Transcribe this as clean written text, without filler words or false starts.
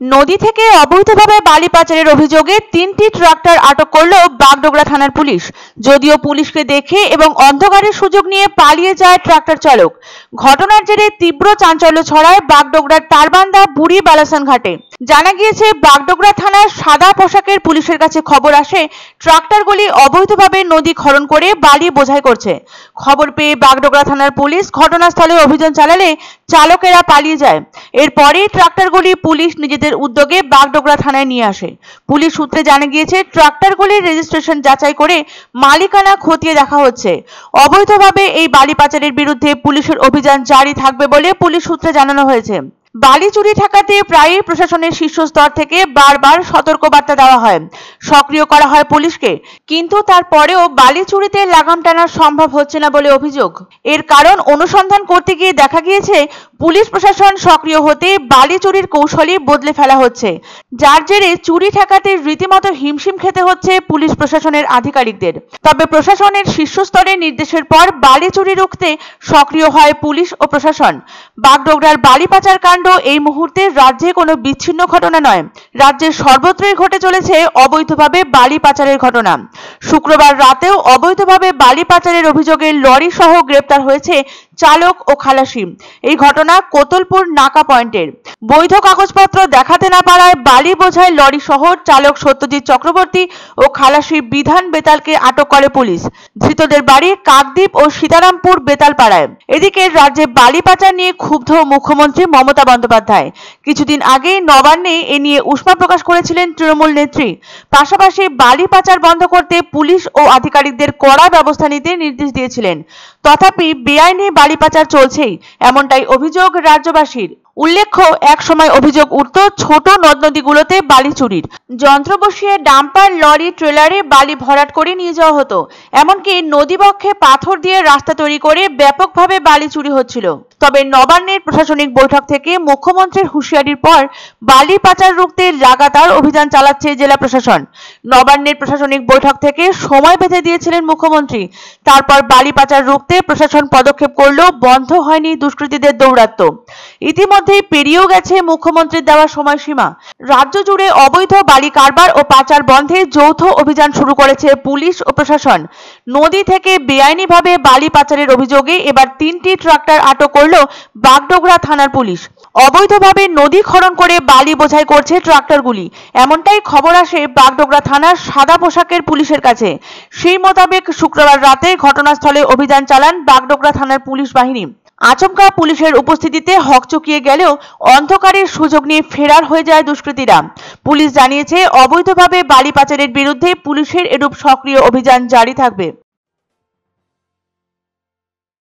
নদী থেকে অবৈধভাবে বালি পাচারের অভিযোগে 3টি ট্রাক্টর আটক করল বাগডোগরা থানার পুলিশ। যদিও পুলিশকে দেখে এবং অন্ধকারের সুযোগ নিয়ে পালিয়ে যায় ট্রাক্টর চালক। ঘটনার জেরে তীব্র চাঞ্চল্য ছড়ায় বাগডোগরার তারবান্দা বুড়ি বালাসান ঘাটে। জানা গিয়েছে, বাগডোগরা থানার সাদা পোশাকের পুলিশের কাছে খবর আসে ট্রাক্টরগুলি অবৈধভাবে নদী খনন করে বালি বোঝাই করছে। খবর পেয়ে বাগডোগরা থানার পুলিশ ঘটনাস্থলে অভিযান চালালে চালকেরা পালিয়ে যায়। এরপরেই ট্রাক্টরগুলি পুলিশ নিজেদের উদ্যোগে বাগডোগরা থানায় নিয়ে আসে। পুলিশ সূত্রে জানা গিয়েছে, ট্রাক্টরগুলির রেজিস্ট্রেশন যাচাই করে মালিকানা খতিয়ে দেখা হচ্ছে। অবৈধভাবে এই বালি পাচারের বিরুদ্ধে পুলিশের অভিযান জারি থাকবে বলে পুলিশ সূত্রে জানানো হয়েছে। বালি চুরি ঠেকাতে প্রায়ই প্রশাসনের শীর্ষ স্তর থেকে বারবার সতর্কবার্তা দেওয়া হয়, সক্রিয় করা হয় পুলিশকে, কিন্তু তারপরেও বালি চুরিতে লাগাম টানা সম্ভব হচ্ছে না বলে অভিযোগ। এর কারণ অনুসন্ধান করতে গিয়ে দেখা গিয়েছে, পুলিশ প্রশাসন সক্রিয় হতে বালি চুরির কৌশলই বদলে ফেলা হচ্ছে, যার জেরে চুরি ঠেকাতে রীতিমতো হিমশিম খেতে হচ্ছে পুলিশ প্রশাসনের আধিকারিকদের। তবে প্রশাসনের শীর্ষ স্তরের নির্দেশের পর বালি চুরি রুখতে সক্রিয় হয় পুলিশ ও প্রশাসন। বাগডোগরার বালি পাচার কাণ্ড এই মুহূর্তে রাজ্যে কোনো বিচ্ছিন্ন ঘটনা নয়, রাজ্যের সর্বত্রই ঘটে চলেছে অবৈধভাবে বালি পাচারের ঘটনা। শুক্রবার রাতেও অবৈধভাবে বালি পাচারের অভিযোগে লরি সহ গ্রেপ্তার হয়েছে চালক ও খালাসি। এই ঘটনা কোতলপুর নাকা পয়েন্টের। বৈধ কাগজপত্র দেখাতে না পারায় বালি বোঝাই লরি সহ চালক সত্যজিৎ চক্রবর্তী ও খালাসি বিধান বেতালকে আটক করে পুলিশ। ধৃতদের বাড়ি কাকদ্বীপ ও সীতারামপুর বেতালপাড়ায়। এদিকে রাজ্যে বালি পাচার নিয়ে ক্ষুব্ধ মুখ্যমন্ত্রী মমতা বন্দ্যোপাধ্যায়। কিছুদিন আগেই নবান্নে এ নিয়ে উষ্মা প্রকাশ করেছিলেন তৃণমূল নেত্রী। পাশাপাশি বালি পাচার বন্ধ করতে পুলিশ ও আধিকারিকদের কড়া ব্যবস্থা নিতে নির্দেশ দিয়েছিলেন। তথাপি বেআইনি বালি পাচার চলছেই, এমনটাই অভিযোগ রাজ্যবাসীর। উল্লেখ্য, এক সময় অভিযোগ উঠত ছোট নদ নদীগুলোতে বালি চুরির। যন্ত্র বসিয়ে ডাম্পার, লরি, ট্রেলারে বালি ভরাট করে নিয়ে যাওয়া হতো। এমনকি নদীবক্ষে পাথর দিয়ে রাস্তা তৈরি করে ব্যাপকভাবে বালি চুরি হচ্ছিল। তবে নবান্নের প্রশাসনিক বৈঠক থেকে মুখ্যমন্ত্রীর হুঁশিয়ারির পর বালি পাচার রুখতে লাগাতার অভিযান চালাচ্ছে জেলা প্রশাসন। নবান্নের প্রশাসনিক বৈঠক থেকে সময় বেঁধে দিয়েছিলেন মুখ্যমন্ত্রী। তারপর বালি পাচার রুখতে প্রশাসন পদক্ষেপ করলেও বন্ধ হয়নি দুষ্কৃতীদের দৌরাত্ম্য। ইতিমধ্যেই পেরিয়েও গেছে মুখ্যমন্ত্রীর দেওয়া সময়সীমা। রাজ্য জুড়ে অবৈধ বালি কারবার ও পাচার বন্ধে যৌথ অভিযান শুরু করেছে পুলিশ ও প্রশাসন। নদী থেকে বেআইনিভাবে বালি পাচারের অভিযোগে এবার 3টি ট্রাক্টর আটক করল বাগডোগরা থানার পুলিশ। অবৈধভাবে নদী খনন করে বালি বোঝাই করছে ট্রাক্টরগুলি, এমনটাই খবর আসে বাগডোগরা থানার সাদা পোশাকের পুলিশের কাছে। সেই মোতাবেক শুক্রবার রাতে ঘটনাস্থলে অভিযান চালান বাগডোগরা থানার পুলিশ বাহিনী। আচমকা পুলিশের উপস্থিতিতে হকচকিয়ে গেলেও অন্ধকারের সুযোগ নিয়ে ফেরার হয়ে যায় দুষ্কৃতীরা। পুলিশ জানিয়েছে, অবৈধভাবে বালি পাচারের বিরুদ্ধে পুলিশের এরূপ সক্রিয় অভিযান জারি থাকবে।